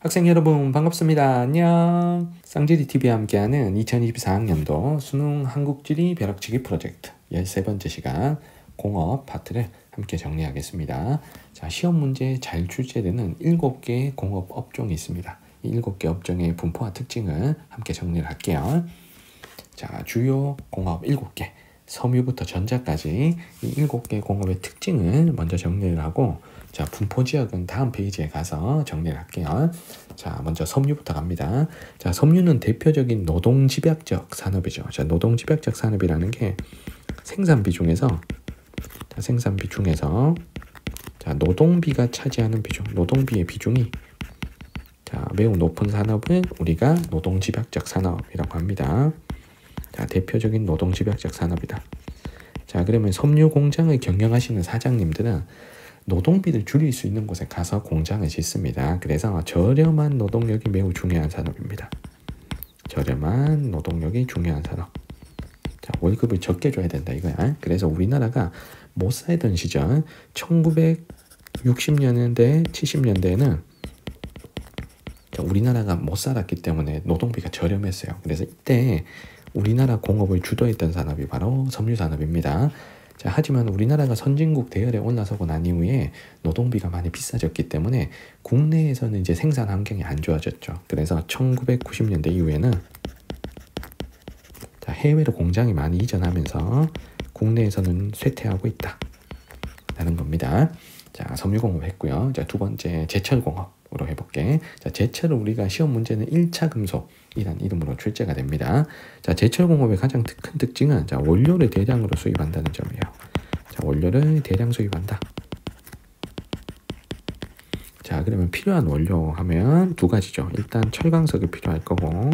학생 여러분 반갑습니다. 안녕. 쌍지리TV와 함께하는 2024학년도 수능 한국지리 벼락치기 프로젝트 13번째 시간 공업 파트를 함께 정리하겠습니다. 자, 시험 문제에 잘 출제되는 7개의 공업 업종이 있습니다. 이 7개 업종의 분포와 특징을 함께 정리를 할게요. 자, 주요 공업 7개, 섬유부터 전자까지 이 7개 공업의 특징을 먼저 정리를 하고, 자, 분포 지역은 다음 페이지에 가서 정리를 할게요. 자, 먼저 섬유부터 갑니다. 자, 섬유는 대표적인 노동집약적 산업이죠. 자, 노동집약적 산업이라는 게 생산비 중에서, 자, 노동비가 차지하는 비중, 노동비의 비중이 자, 매우 높은 산업을 우리가 노동집약적 산업이라고 합니다. 자, 대표적인 노동집약적 산업이다. 자, 그러면 섬유 공장을 경영하시는 사장님들은 노동비를 줄일 수 있는 곳에 가서 공장을 짓습니다. 그래서 저렴한 노동력이 매우 중요한 산업입니다. 저렴한 노동력이 중요한 산업. 자, 월급을 적게 줘야 된다 이거야. 그래서 우리나라가 못 살던 시절 1960년대, 70년대에는 우리나라가 못 살았기 때문에 노동비가 저렴했어요. 그래서 이때 우리나라 공업을 주도했던 산업이 바로 섬유산업입니다. 자, 하지만 우리나라가 선진국 대열에 올라서고 난 이후에 노동비가 많이 비싸졌기 때문에 국내에서는 이제 생산 환경이 안 좋아졌죠. 그래서 1990년대 이후에는 자, 해외로 공장이 많이 이전하면서 국내에서는 쇠퇴하고 있다 라는 겁니다. 자, 섬유공업 했고요. 자, 두 번째 제철공업으로 해볼게. 자, 제철을 우리가 시험 문제는 1차 금속이란 이름으로 출제가 됩니다. 자, 제철공업의 가장 큰 특징은 자, 원료를 대량으로 수입한다는 점이에요. 자, 원료를 대량 수입한다. 자, 그러면 필요한 원료 하면 두 가지죠. 일단 철광석이 필요할 거고,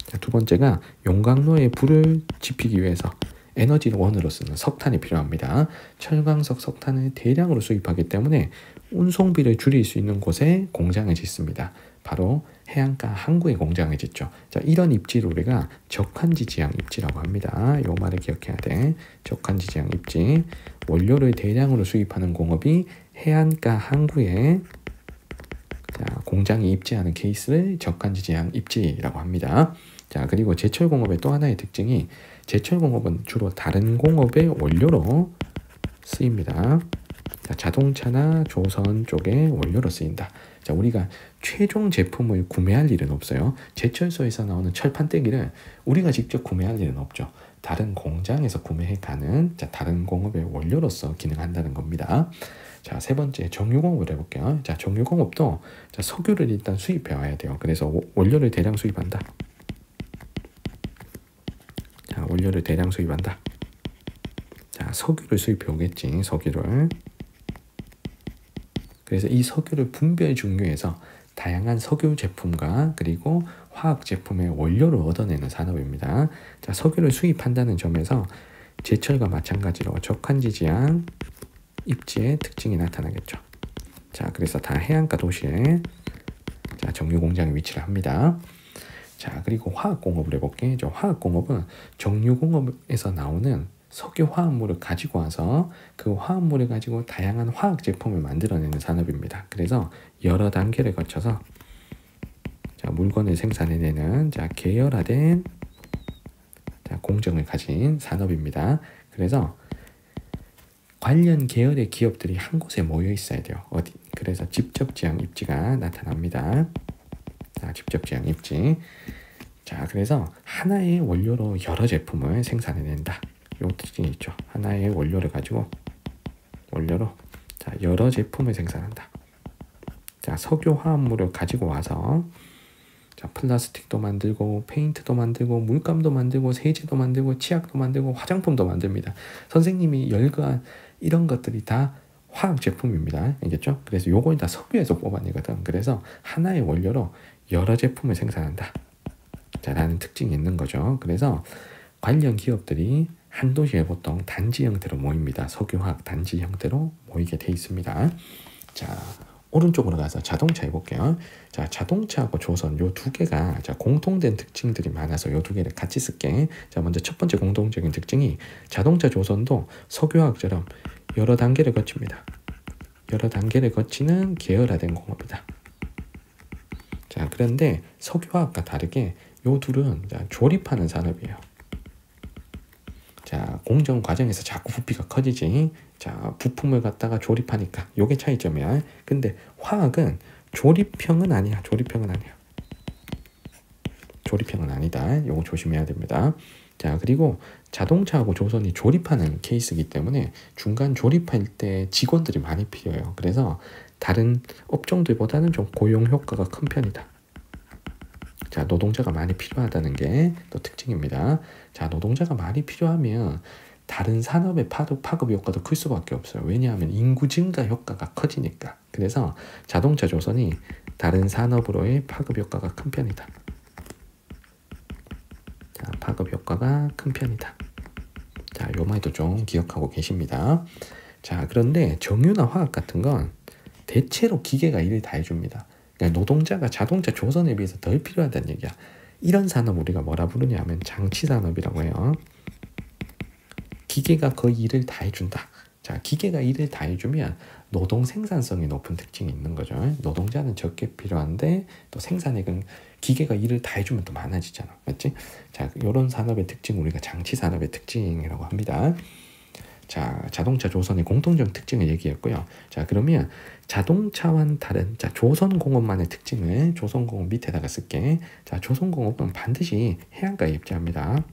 자, 두 번째가 용광로에 불을 지피기 위해서 에너지원으로 쓰는 석탄이 필요합니다. 철광석, 석탄을 대량으로 수입하기 때문에 운송비를 줄일 수 있는 곳에 공장을 짓습니다. 바로 해안가 항구에 공장을 짓죠. 자, 이런 입지를 우리가 적환지지향 입지라고 합니다. 요 말을 기억해야 돼. 적환지지향 입지. 원료를 대량으로 수입하는 공업이 해안가 항구에 자, 공장이 입지하는 케이스를 적환지지향 입지라고 합니다. 자, 그리고 제철공업의 또 하나의 특징이 제철공업은 주로 다른 공업의 원료로 쓰입니다. 자, 자동차나 조선 쪽에 원료로 쓰인다. 자, 우리가 최종 제품을 구매할 일은 없어요. 제철소에서 나오는 철판떼기를 우리가 직접 구매할 일은 없죠. 다른 공장에서 구매해 가는 자, 다른 공업의 원료로서 기능한다는 겁니다. 자, 세 번째 정유공업을 해볼게요. 자, 정유공업도 자, 석유를 일단 수입해 와야 돼요. 그래서 원료를 대량 수입한다. 자, 원료를 대량 수입한다. 자, 석유를 수입해 오겠지. 석유를. 그래서 이 석유를 분별 증류해서 다양한 석유 제품과 그리고 화학 제품의 원료를 얻어내는 산업입니다. 자, 석유를 수입한다는 점에서 제철과 마찬가지로 적환지지향 입지의 특징이 나타나겠죠. 자, 그래서 다 해안가 도시에 자, 정유 공장이 위치를 합니다. 자, 그리고 화학공업을 해볼게. 저 화학공업은 정유공업에서 나오는 석유 화합물을 가지고 와서 그 화합물을 가지고 다양한 화학 제품을 만들어내는 산업입니다. 그래서 여러 단계를 거쳐서 자, 물건을 생산해내는 자, 계열화된 자, 공정을 가진 산업입니다. 그래서 관련 계열의 기업들이 한 곳에 모여 있어야 돼요. 어디? 그래서 직접지향 입지가 나타납니다. 자, 직접지향 입지. 자, 그래서 하나의 원료로 여러 제품을 생산해낸다. 요 특징이 있죠. 하나의 원료를 가지고 원료로 자, 여러 제품을 생산한다. 자, 석유 화합물을 가지고 와서 자, 플라스틱도 만들고 페인트도 만들고 물감도 만들고 세제도 만들고 치약도 만들고 화장품도 만듭니다. 선생님이 열거한 이런 것들이 다 화학 제품입니다. 알겠죠? 그래서 요걸 다 석유에서 뽑아내거든. 그래서 하나의 원료로 여러 제품을 생산한다. 자, 라는 특징이 있는 거죠. 그래서 관련 기업들이 한 도시에 보통 단지 형태로 모입니다. 석유화학 단지 형태로 모이게 돼 있습니다. 자, 오른쪽으로 가서 자동차 해볼게요. 자, 자동차하고 조선 요 두 개가 자, 공통된 특징들이 많아서 요 두 개를 같이 쓸게. 자, 먼저 첫 번째 공통적인 특징이 자동차 조선도 석유화학처럼 여러 단계를 거칩니다. 여러 단계를 거치는 계열화된 공업이다. 그런데 석유화학과 다르게 요 둘은 조립하는 산업이에요. 자, 공정 과정에서 자꾸 부피가 커지지. 자, 부품을 갖다가 조립하니까 요게 차이점이야. 근데 화학은 조립형은 아니야. 조립형은 아니야. 조립형은 아니다. 요거 조심해야 됩니다. 자, 그리고 자동차하고 조선이 조립하는 케이스이기 때문에 중간 조립할 때 직원들이 많이 필요해요. 그래서 다른 업종들보다는 좀 고용 효과가 큰 편이다. 자, 노동자가 많이 필요하다는 게 또 특징입니다. 자, 노동자가 많이 필요하면 다른 산업의 파급 효과도 클 수밖에 없어요. 왜냐하면 인구 증가 효과가 커지니까. 그래서 자동차 조선이 다른 산업으로의 파급 효과가 큰 편이다. 자, 파급 효과가 큰 편이다. 자, 요 말도 좀 기억하고 계십니다. 자, 그런데 정유나 화학 같은 건 대체로 기계가 일을 다 해줍니다. 그러니까 노동자가 자동차 조선에 비해서 덜 필요하다는 얘기야. 이런 산업 우리가 뭐라 부르냐면 장치산업이라고 해요. 기계가 거의 일을 다 해준다. 자, 기계가 일을 다 해주면 노동 생산성이 높은 특징이 있는 거죠. 노동자는 적게 필요한데 또 생산액은 기계가 일을 다 해주면 또 많아지잖아. 맞지? 자, 이런 산업의 특징 우리가 장치산업의 특징이라고 합니다. 자, 자동차 조선의 공통적 특징을 얘기했고요. 자, 그러면 자동차와는 다른 조선공업만의 특징을 조선공업 밑에다가 쓸게. 자, 조선공업은 반드시 해안가에 입지합니다.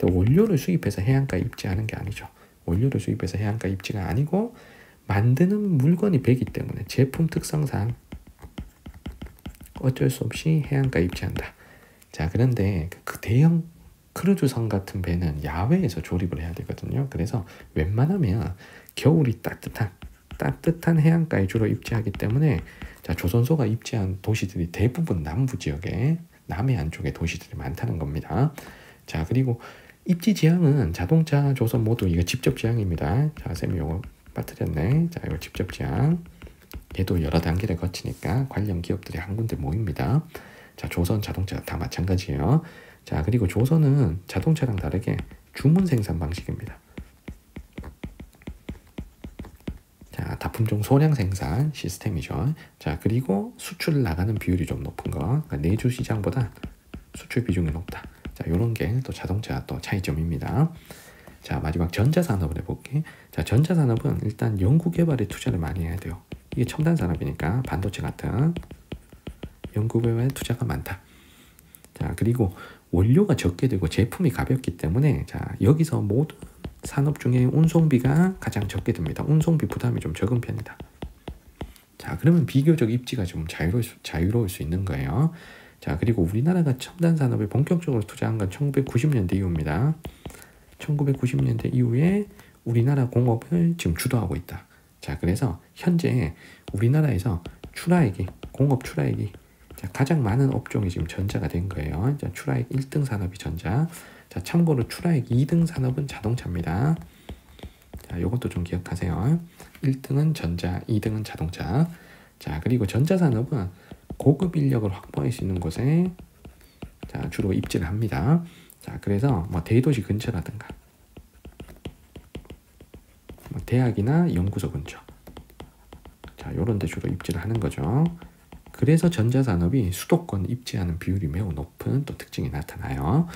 원료를 수입해서 해안가에 입지하는 게 아니죠. 원료를 수입해서 해안가에 입지가 아니고 만드는 물건이 배기 때문에 제품 특성상 어쩔 수 없이 해안가에 입지한다. 자, 그런데 그 대형 크루즈선 같은 배는 야외에서 조립을 해야 되거든요. 그래서 웬만하면 겨울이 따뜻한 해안가에 주로 입지하기 때문에 자, 조선소가 입지한 도시들이 대부분 남부 지역에 남해안 쪽에 도시들이 많다는 겁니다. 자, 그리고 입지 지향은 자동차 조선 모두 이거 직접 지향입니다. 자, 쌤이 요거 빠뜨렸네. 자, 이거 직접 지향. 얘도 여러 단계를 거치니까 관련 기업들이 한 군데 모입니다. 자, 조선 자동차 다 마찬가지예요. 자, 그리고 조선은 자동차랑 다르게 주문 생산 방식입니다. 자, 다품종 소량 생산 시스템이죠. 자, 그리고 수출 나가는 비율이 좀 높은 거. 그러니까 내주 시장보다 수출 비중이 높다. 자, 요런 게 또 자동차 또 차이점입니다. 자, 마지막 전자산업을 해볼게. 자, 전자산업은 일단 연구개발에 투자를 많이 해야 돼요. 이게 첨단 산업이니까 반도체 같은 연구개발에 투자가 많다. 자, 그리고 원료가 적게 되고 제품이 가볍기 때문에 자, 여기서 모든 산업 중에 운송비가 가장 적게 듭니다. 운송비 부담이 좀 적은 편이다. 자, 그러면 비교적 입지가 좀 자유로울 수 있는 거예요. 자, 그리고 우리나라가 첨단 산업에 본격적으로 투자한 건 1990년대 이후입니다. 1990년대 이후에 우리나라 공업을 지금 주도하고 있다. 자, 그래서 현재 우리나라에서 공업 출하액이 가장 많은 업종이 지금 전자가 된 거예요. 자, 출하액 1등 산업이 전자. 자, 참고로 출하액 2등 산업은 자동차입니다. 자, 요것도 좀 기억하세요. 1등은 전자, 2등은 자동차. 자, 그리고 전자산업은 고급 인력을 확보할 수 있는 곳에 자, 주로 입지를 합니다. 자, 그래서 뭐 대도시 근처라든가 뭐 대학이나 연구소 근처 자, 요런 데 주로 입지를 하는 거죠. 그래서 전자산업이 수도권 입지하는 비율이 매우 높은 또 특징이 나타나요.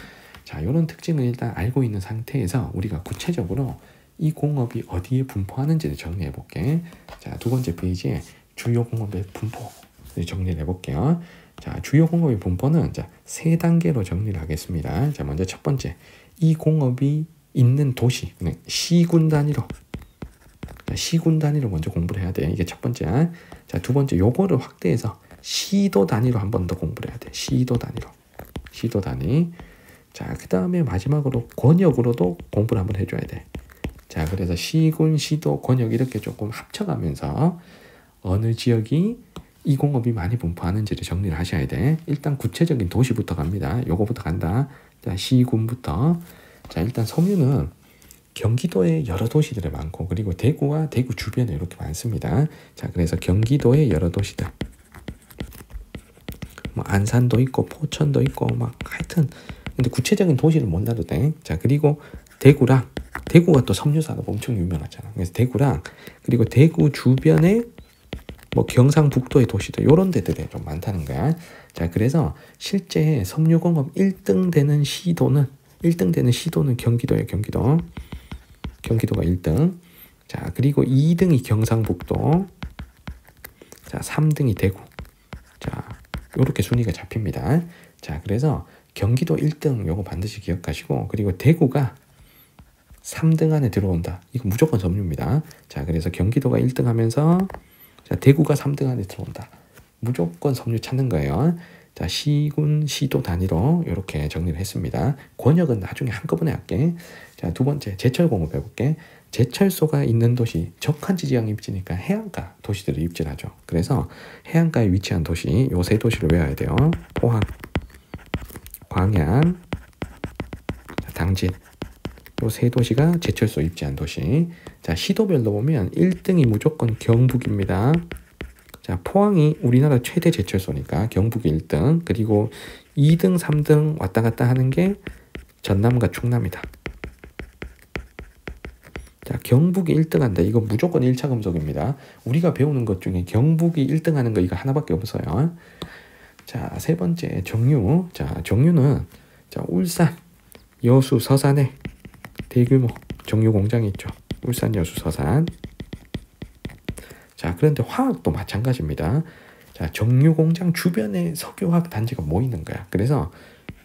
자, 요런 특징을 일단 알고 있는 상태에서 우리가 구체적으로 이 공업이 어디에 분포하는지를 정리해 볼게. 자, 두 번째 페이지에 주요 공업의 분포를 정리를 해볼게요. 자, 주요 공업의 분포는 자, 세 단계로 정리를 하겠습니다. 자, 먼저 첫 번째, 이 공업이 있는 도시, 시군 단위로. 자, 시군 단위로 먼저 공부를 해야 돼. 이게 첫 번째. 자, 두 번째, 요거를 확대해서 시도 단위로 한 번 더 공부를 해야 돼. 시도 단위로. 시도 단위. 자, 그 다음에 마지막으로 권역으로도 공부를 한번 해줘야 돼. 자, 그래서 시군, 시도, 권역 이렇게 조금 합쳐가면서 어느 지역이 이 공업이 많이 분포하는지를 정리를 하셔야 돼. 일단 구체적인 도시부터 갑니다. 요거부터 간다. 자, 시군부터. 자, 일단 석유는 경기도에 여러 도시들이 많고 그리고 대구와 대구 주변에 이렇게 많습니다. 자, 그래서 경기도의 여러 도시들. 뭐 안산도 있고 포천도 있고 막 하여튼 근데 구체적인 도시를 못 놔도 돼. 자, 그리고 대구가 또 섬유산업 엄청 유명하잖아. 그래서 대구랑 그리고 대구 주변에 뭐 경상북도의 도시들 이런 데들에 좀 많다는 거야. 자, 그래서 실제 섬유공업 1등 되는 시도는 경기도예요. 경기도가 1등. 자, 그리고 2등이 경상북도. 자, 3등이 대구. 자, 이렇게 순위가 잡힙니다. 자, 그래서 경기도 1등 요거 반드시 기억하시고, 그리고 대구가 3등 안에 들어온다. 이거 무조건 섬유입니다. 자, 그래서 경기도가 1등 하면서, 자, 대구가 3등 안에 들어온다. 무조건 섬유 찾는 거예요. 자, 시군, 시도 단위로 이렇게 정리를 했습니다. 권역은 나중에 한꺼번에 할게. 자, 두 번째, 제철공업 해볼게. 제철소가 있는 도시, 적한지 지형 입지니까 해안가 도시들을 입지하죠. 그래서 해안가에 위치한 도시, 요 세 도시를 외워야 돼요. 포항, 광양, 당진. 요 세 도시가 제철소 입지한 도시. 자, 시도별로 보면 1등이 무조건 경북입니다. 자, 포항이 우리나라 최대 제철소니까 경북이 1등. 그리고 2등, 3등 왔다 갔다 하는 게 전남과 충남이다. 자, 경북이 1등 한다. 이거 무조건 1차 금속입니다. 우리가 배우는 것 중에 경북이 1등 하는 거 이거 하나밖에 없어요. 자, 세 번째, 정유. 자, 정유는 자, 울산, 여수, 서산에 대규모 정유 공장이 있죠. 울산, 여수, 서산. 자, 그런데 화학도 마찬가지입니다. 자, 정유 공장 주변에 석유화학 단지가 모이는 거야. 그래서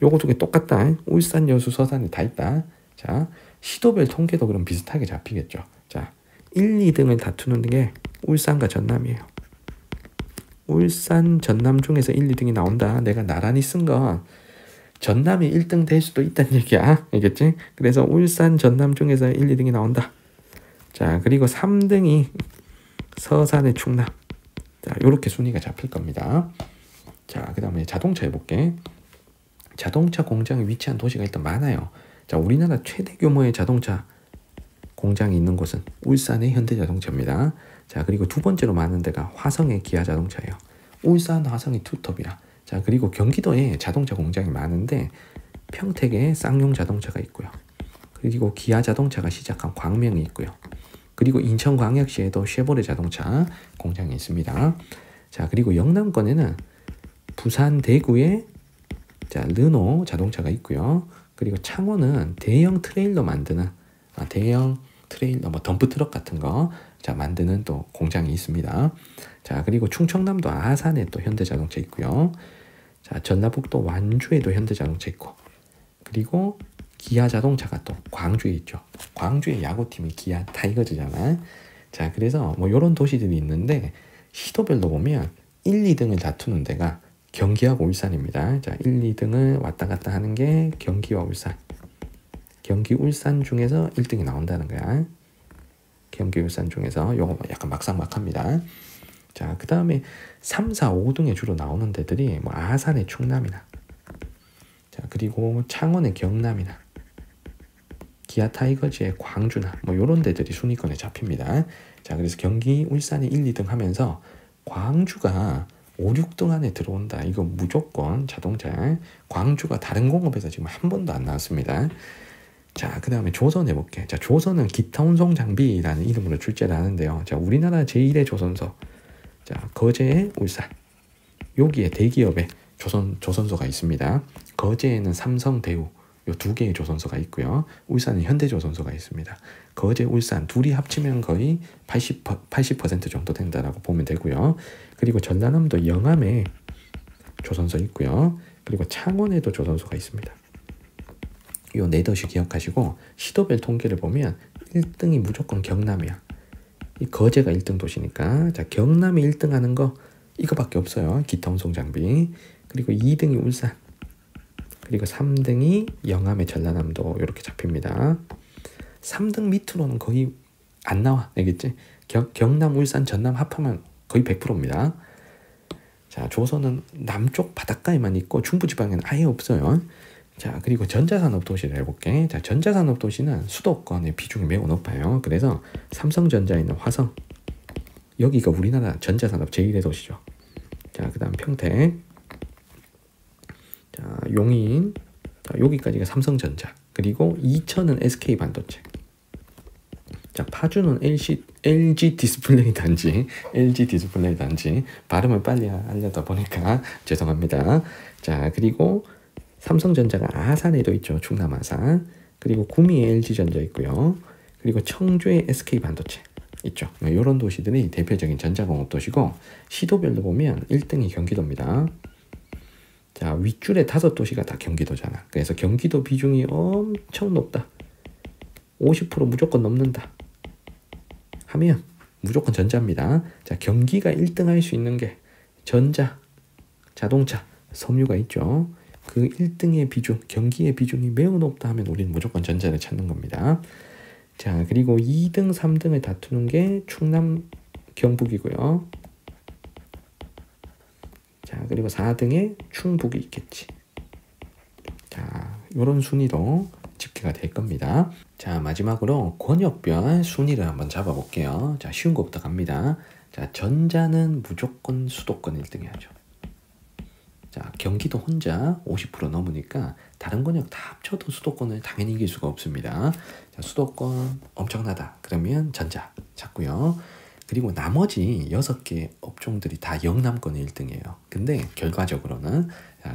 요거 두 개 똑같다. 울산, 여수, 서산에 다 있다. 자, 시도별 통계도 그럼 비슷하게 잡히겠죠. 자, 1, 2등을 다투는 게 울산과 전남이에요. 울산, 전남 중에서 1, 2등이 나온다. 내가 나란히 쓴 건 전남이 1등 될 수도 있다는 얘기야. 알겠지? 그래서 울산, 전남 중에서 1, 2등이 나온다. 자, 그리고 3등이 서산의 충남. 자, 요렇게 순위가 잡힐 겁니다. 자, 그 다음에 자동차 해볼게. 자동차 공장에 위치한 도시가 일단 많아요. 자, 우리나라 최대 규모의 자동차 공장이 있는 곳은 울산의 현대자동차입니다. 자, 그리고 두 번째로 많은 데가 화성의 기아자동차예요. 울산, 화성이 투톱이야. 자, 그리고 경기도에 자동차 공장이 많은데 평택에 쌍용 자동차가 있고요. 그리고 기아자동차가 시작한 광명이 있고요. 그리고 인천광역시에도 쉐보레 자동차 공장이 있습니다. 자, 그리고 영남권에는 부산, 대구에 자, 르노 자동차가 있고요. 그리고 창원은 대형 트레일러 만드는 대형 트레일러 뭐 덤프트럭 같은 거 자, 만드는 또 공장이 있습니다. 자, 그리고 충청남도 아산에 또 현대자동차 있고요. 자, 전라북도 완주에도 현대자동차 있고, 그리고 기아자동차가 또 광주에 있죠. 광주의 야구팀이 기아 타이거즈잖아. 자, 그래서 뭐 이런 도시들이 있는데 시도별로 보면 1, 2등을 다투는 데가 경기하고 울산입니다. 자, 1, 2등을 왔다 갔다 하는 게 경기와 울산. 경기, 울산 중에서 1등이 나온다는 거야. 경기, 울산 중에서 요거 약간 막상막합니다. 자, 그 다음에 3, 4, 5등에 주로 나오는 데들이 뭐 아산의 충남이나, 자, 그리고 창원의 경남이나, 기아 타이거즈의 광주나 뭐 요런 데들이 순위권에 잡힙니다. 자, 그래서 경기, 울산이 1, 2등 하면서 광주가 5, 6등 안에 들어온다. 이거 무조건 자동차. 광주가 다른 공업에서 지금 한 번도 안 나왔습니다. 자, 그 다음에 조선 해볼게. 자, 조선은 기타 운송 장비라는 이름으로 출제를 하는데요. 자, 우리나라 제1의 조선소. 자, 거제의 울산. 여기에 대기업의 조선소가 있습니다. 거제에는 삼성, 대우 요 두 개의 조선소가 있고요. 울산은 현대조선소가 있습니다. 거제, 울산 둘이 합치면 거의 80% 정도 된다라고 보면 되고요. 그리고 전라남도 영암에 조선소 있고요. 그리고 창원에도 조선소가 있습니다. 요 네 도시 기억하시고 시도별 통계를 보면 1등이 무조건 경남이야. 이 거제가 1등 도시니까 자, 경남이 1등 하는 거 이거밖에 없어요. 기타 운송 장비. 그리고 2등이 울산. 그리고 3등이 영암의 전라남도 이렇게 잡힙니다. 3등 밑으로는 거의 안 나와. 알겠지? 경남, 울산, 전남 합하면 거의 100%입니다. 자, 조선은 남쪽 바닷가에만 있고 중부지방에는 아예 없어요. 자, 그리고 전자산업 도시를 해볼게. 자, 전자산업 도시는 수도권의 비중이 매우 높아요. 그래서 삼성전자에 있는 화성, 여기가 우리나라 전자산업 제1의 도시죠. 자, 그 다음 평택, 자, 용인, 자, 여기까지가 삼성전자. 그리고 이천은 SK반도체. 자, 파주는 LG 디스플레이 단지, LG 디스플레이 단지. 발음을 빨리 하려다 보니까 죄송합니다. 자, 그리고 삼성전자가 아산에도 있죠. 충남 아산. 그리고 구미에 LG전자 있고요. 그리고 청주에 SK반도체 있죠. 이런 도시들이 대표적인 전자공업 도시고, 시도별로 보면 1등이 경기도입니다. 자, 윗줄에 5도시가 다 경기도잖아. 그래서 경기도 비중이 엄청 높다. 50% 무조건 넘는다 하면 무조건 전자입니다. 자, 경기가 1등 할 수 있는 게 전자, 자동차, 섬유가 있죠. 그 1등의 비중, 경기의 비중이 매우 높다 하면 우리는 무조건 전자를 찾는 겁니다. 자, 그리고 2등, 3등을 다투는 게 충남, 경북이고요. 자, 그리고 4등에 충북이 있겠지. 자, 이런 순위로 집계가 될 겁니다. 자, 마지막으로 권역별 순위를 한번 잡아볼게요. 자, 쉬운 것부터 갑니다. 자, 전자는 무조건 수도권 1등 해야죠. 자, 경기도 혼자 50% 넘으니까 다른 권역 다 합쳐도 수도권을 당연히 이길 수가 없습니다. 자, 수도권 엄청나다. 그러면 전자 찾고요. 그리고 나머지 6개 업종들이 다 영남권 1등이에요. 근데 결과적으로는,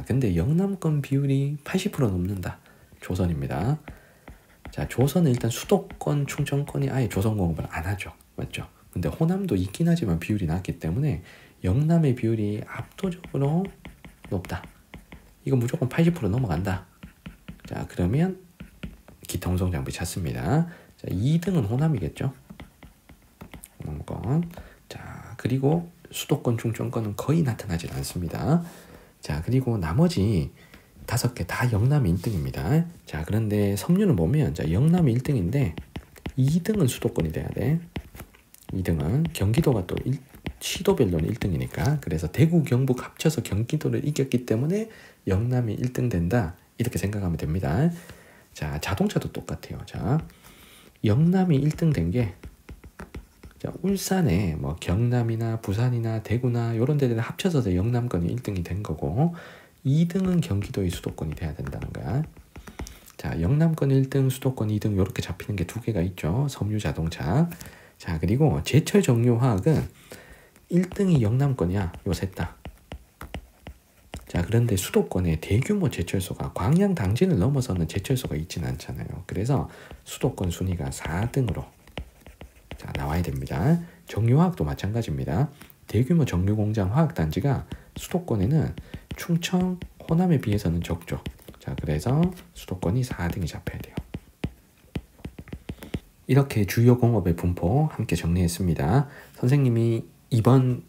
근데 영남권 비율이 80% 넘는다. 조선입니다. 자, 조선은 일단 수도권, 충청권이 아예 조선공업을 안 하죠. 맞죠? 근데 호남도 있긴 하지만 비율이 낮기 때문에 영남의 비율이 압도적으로 높다. 이거 무조건 80% 넘어간다. 자, 그러면 기타 운송 장비 찾습니다. 자, 2등은 호남이겠죠. 호남권. 자, 그리고 수도권, 충청권은 거의 나타나질 않습니다. 자, 그리고 나머지 5개 다 영남이 1등입니다. 자, 그런데 섬유는 보면, 자, 영남이 1등인데 2등은 수도권이 돼야 돼. 2등은 경기도가 또 시도별로는 1등이니까. 그래서 대구, 경북 합쳐서 경기도를 이겼기 때문에 영남이 1등 된다. 이렇게 생각하면 됩니다. 자, 자동차도 똑같아요. 자, 영남이 1등 된 게, 자, 울산에 뭐 경남이나 부산이나 대구나 이런 데들 합쳐서 영남권이 1등이 된 거고, 2등은 경기도의 수도권이 돼야 된다는 거야. 자, 영남권 1등, 수도권 2등 이렇게 잡히는 게 2개가 있죠. 섬유 자동차. 자, 그리고 제철 정유 화학은 1등이 영남권이야. 요 셋 다. 자, 그런데 수도권에 대규모 제철소가 광양 당진을 넘어서는 제철소가 있지는 않잖아요. 그래서 수도권 순위가 4등으로 자, 나와야 됩니다. 정유화학도 마찬가지입니다. 대규모 정유공장 화학단지가 수도권에는 충청, 호남에 비해서는 적죠. 자, 그래서 수도권이 4등이 잡혀야 돼요. 이렇게 주요 공업의 분포 함께 정리했습니다. 선생님이 이번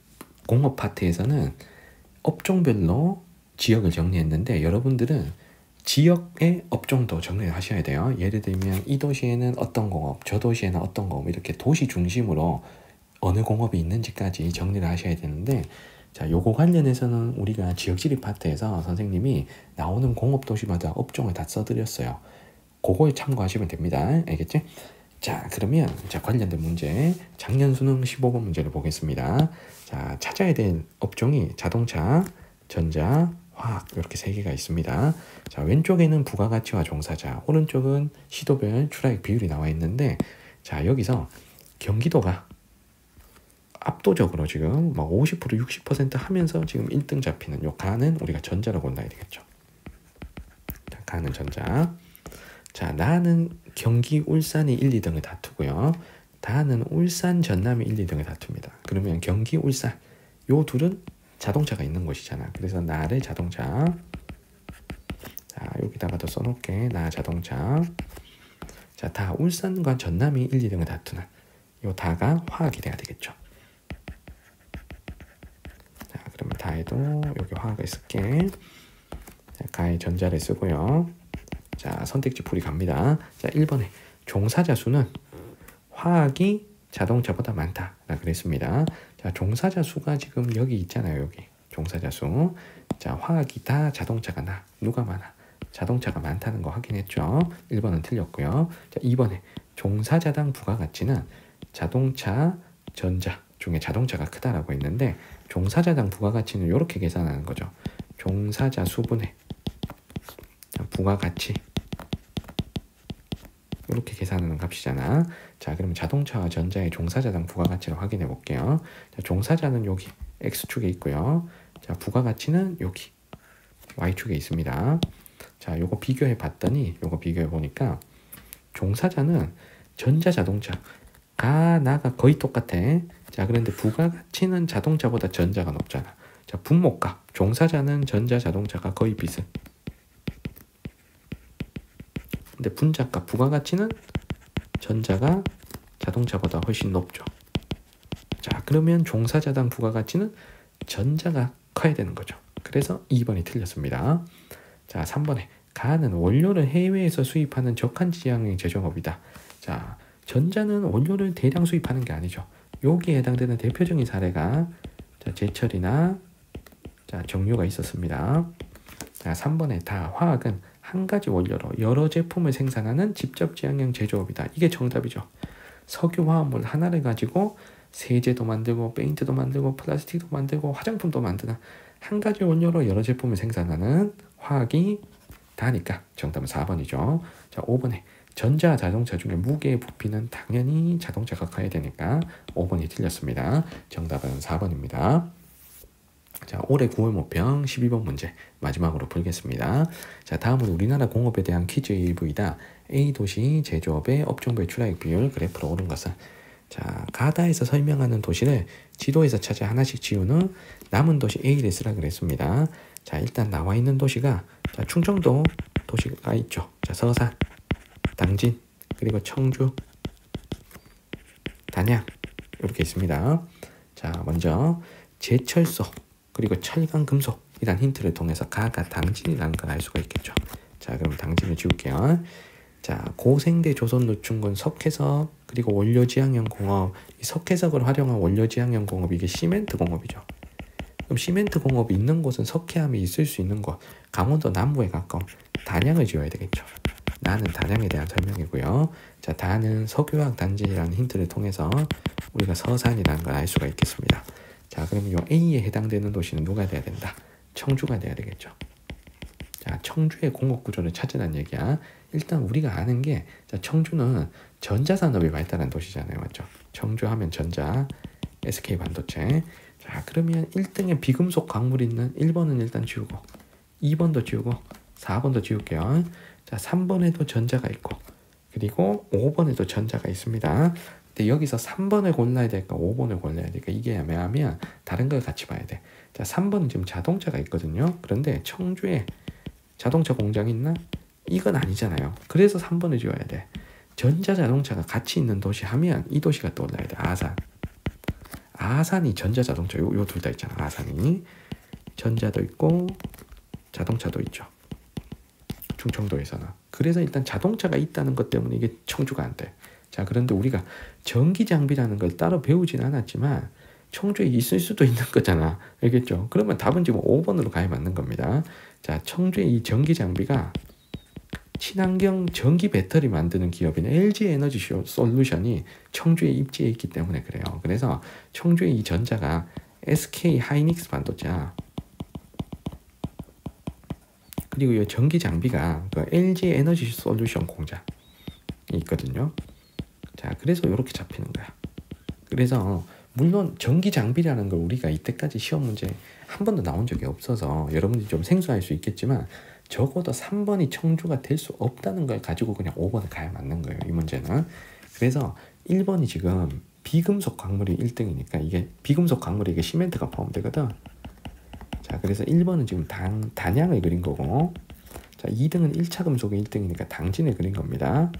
공업 파트에서는 업종별로 지역을 정리했는데, 여러분들은 지역의 업종도 정리를 하셔야 돼요. 예를 들면 이 도시에는 어떤 공업, 저 도시에는 어떤 공업, 이렇게 도시 중심으로 어느 공업이 있는지까지 정리를 하셔야 되는데, 자, 요거 관련해서는 우리가 지역지리 파트에서 선생님이 나오는 공업 도시마다 업종을 다 써드렸어요. 그거에 참고하시면 됩니다. 알겠지? 자, 그러면 자, 관련된 문제, 작년 수능 15번 문제를 보겠습니다. 자, 찾아야 될 업종이 자동차, 전자, 화학 이렇게 3개가 있습니다. 자, 왼쪽에는 부가가치와 종사자, 오른쪽은 시도별 출하액 비율이 나와 있는데, 자, 여기서 경기도가 압도적으로 지금 막 50%, 60% 하면서 지금 1등 잡히는 요 가는 우리가 전자로 골라야 되겠죠. 자, 가는 전자. 자, 나는 경기, 울산이 1, 2등을 다투고요. 다는 울산, 전남이 1, 2등을 다툽니다. 그러면 경기, 울산 요 둘은 자동차가 있는 곳이잖아. 그래서 나를 자동차. 자, 여기다가도 써놓게. 나 자동차. 자, 다 울산과 전남이 1, 2등을 다투는 요 다가 화학이 돼야 되겠죠. 자, 그러면 다에도 여기 화학을 쓸게. 자, 가에 전자를 쓰고요. 자, 선택지 풀이 갑니다. 자, 1번에 종사자 수는 화학이 자동차보다 많다 라 그랬습니다. 자, 종사자 수가 지금 여기 있잖아요. 여기 종사자 수. 자, 화학이 다 자동차가 나. 누가 많아? 자동차가 많다는 거 확인했죠. 1번은 틀렸고요. 자, 2번에 종사자당 부가가치는 자동차, 전자 중에 자동차가 크다라고 했는데, 종사자당 부가가치는 이렇게 계산하는 거죠. 종사자 수분의 부가가치 이렇게 계산하는 값이잖아. 자, 그럼 자동차와 전자의 종사자당 부가가치를 확인해 볼게요. 자, 종사자는 여기 X축에 있고요. 자, 부가가치는 여기 Y축에 있습니다. 자, 요거 비교해 봤더니 요거 비교해 보니까 종사자는 전자자동차가 나가 거의 똑같아. 자, 그런데 부가가치는 자동차보다 전자가 높잖아. 자, 분모값 종사자는 전자자동차가 거의 비슷. 근데 분자값 부가가치는 전자가 자동차보다 훨씬 높죠. 자, 그러면 종사자당 부가가치는 전자가 커야 되는 거죠. 그래서 2번이 틀렸습니다. 자, 3번에 가는 원료를 해외에서 수입하는 저간지향의 제조업이다. 자, 전자는 원료를 대량 수입하는 게 아니죠. 여기에 해당되는 대표적인 사례가 자, 제철이나 자, 정유가 있었습니다. 자, 3번에 다 화학은 한 가지 원료로 여러 제품을 생산하는 직접 지향형 제조업이다. 이게 정답이죠. 석유 화합물 하나를 가지고 세제도 만들고 페인트도 만들고 플라스틱도 만들고 화장품도 만드는 한 가지 원료로 여러 제품을 생산하는 화학이 다니까 정답은 4번이죠. 자, 5번에 전자 자동차 중에 무게의 부피는 당연히 자동차가 커야 되니까 5번이 틀렸습니다. 정답은 4번입니다. 자, 올해 9월 모평 12번 문제 마지막으로 풀겠습니다. 자, 다음은 우리나라 공업에 대한 퀴즈 일부이다. A도시 제조업의 업종별 출하액 비율 그래프로 오른 것은 자, 가다에서 설명하는 도시를 지도에서 찾아 하나씩 지운 후 남은 도시 A를 쓰라 그랬습니다. 자, 일단 나와 있는 도시가 자, 충청도 도시가 있죠. 자, 서산, 당진, 그리고 청주, 단양 이렇게 있습니다. 자, 먼저 제철소 그리고 철강 금속이란 힌트를 통해서 가가 당진이라는 걸 알 수가 있겠죠. 자, 그럼 당진을 지울게요. 자, 고생대 조선노충군 석회석 그리고 원료지향형 공업. 이 석회석을 활용한 원료지향형 공업 이게 시멘트 공업이죠. 그럼 시멘트 공업이 있는 곳은 석회암이 있을 수 있는 곳 강원도 남부에 가까운 단양을 지어야 되겠죠. 나는 단양에 대한 설명이고요. 자, 다는 석유화학 단지라는 힌트를 통해서 우리가 서산이라는 걸 알 수가 있겠습니다. 자, 그럼 요 A에 해당되는 도시는 누가 돼야 된다? 청주가 돼야 되겠죠. 자, 청주의 공업 구조를 찾으라는 얘기야. 일단 우리가 아는 게 자, 청주는 전자산업이 발달한 도시잖아요. 맞죠? 청주하면 전자, SK 반도체. 자, 그러면 1등에 비금속 광물이 있는 1번은 일단 지우고 2번도 지우고 4번도 지울게요. 자, 3번에도 전자가 있고 그리고 5번에도 전자가 있습니다. 근데 여기서 3번을 골라야 될까 5번을 골라야 될까 이게 애매하면 다른 걸 같이 봐야 돼. 자, 3번은 지금 자동차가 있거든요. 그런데 청주에 자동차 공장이 있나? 이건 아니잖아요. 그래서 3번을 지워야 돼. 전자자동차가 같이 있는 도시 하면 이 도시가 떠올라야 돼. 아산. 아산이 전자자동차 요 둘 다 있잖아. 아산이 전자도 있고 자동차도 있죠. 충청도에서는. 그래서 일단 자동차가 있다는 것 때문에 이게 청주가 안 돼. 자, 그런데 우리가 전기장비라는 걸 따로 배우진 않았지만 청주에 있을 수도 있는 거잖아. 알겠죠? 그러면 답은 지금 5번으로 가야 맞는 겁니다. 자, 청주의 이 전기장비가 친환경 전기 배터리 만드는 기업인 LG 에너지 솔루션이 청주에 입지해 있기 때문에 그래요. 그래서 청주의 이 전자가 SK 하이닉스 반도체야. 그리고 이 전기 장비가 그 LG 에너지 솔루션 공장이 있거든요. 자, 그래서 이렇게 잡히는 거야. 그래서 물론 전기 장비라는 걸 우리가 이때까지 시험 문제 한 번도 나온 적이 없어서 여러분들이 좀 생소할 수 있겠지만 적어도 3번이 청주가 될 수 없다는 걸 가지고 그냥 5번을 가야 맞는 거예요. 이 문제는. 그래서 1번이 지금 비금속 광물이 1등이니까 이게 비금속 광물이 이게 시멘트가 포함되거든. 자, 그래서 1번은 지금 단양을 그린 거고 자, 2등은 1차 금속이 1등이니까 당진을 그린 겁니다.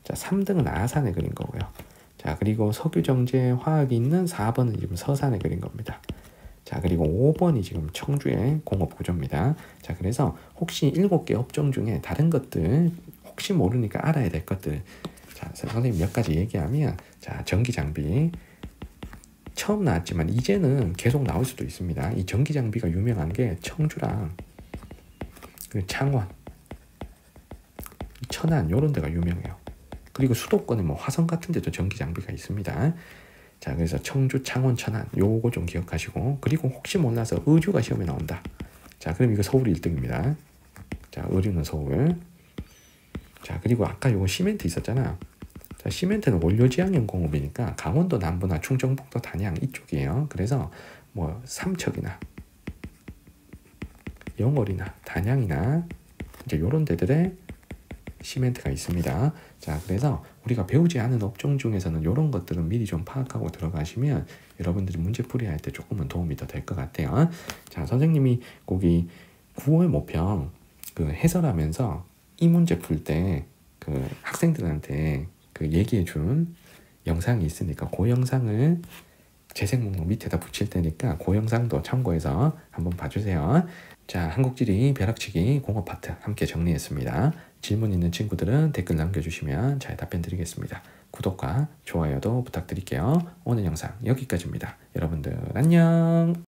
자, 3등은 아산을 그린 거고요. 자, 그리고 석유정제 화학이 있는 4번은 지금 서산을 그린 겁니다. 자, 그리고 5번이 지금 청주의 공업구조입니다. 자, 그래서 혹시 7개 업종 중에 다른 것들 혹시 모르니까 알아야 될 것들 자, 선생님 몇 가지 얘기하면 자, 전기장비 처음 나왔지만 이제는 계속 나올 수도 있습니다. 이 전기장비가 유명한 게 청주랑 창원, 천안 이런 데가 유명해요. 그리고 수도권에 뭐 화성 같은 데도 전기장비가 있습니다. 자, 그래서 청주, 창원, 천안 요거 좀 기억하시고 그리고 혹시 몰라서 의주가 시험에 나온다. 자, 그럼 이거 서울이 1등입니다. 자, 의주는 서울. 자, 그리고 아까 요거 시멘트 있었잖아. 자, 시멘트는 원료지향형 공업이니까 강원도 남부나 충청북도 단양 이쪽이에요. 그래서 뭐 삼척이나 영월이나 단양이나 이제 요런 데들에 시멘트가 있습니다. 자, 그래서 우리가 배우지 않은 업종 중에서는 이런 것들은 미리 좀 파악하고 들어가시면 여러분들이 문제 풀이할 때 조금은 도움이 더 될 것 같아요. 자, 선생님이 거기 9월 모평 그 해설하면서 이 문제 풀 때 그 학생들한테 그 얘기해 준 영상이 있으니까 그 영상을 재생 목록 밑에다 붙일 테니까 그 영상도 참고해서 한번 봐주세요. 자, 한국지리 벼락치기 공업 파트 함께 정리했습니다. 질문 있는 친구들은 댓글 남겨주시면 잘 답변 드리겠습니다. 구독과 좋아요도 부탁드릴게요. 오늘 영상 여기까지입니다. 여러분들 안녕.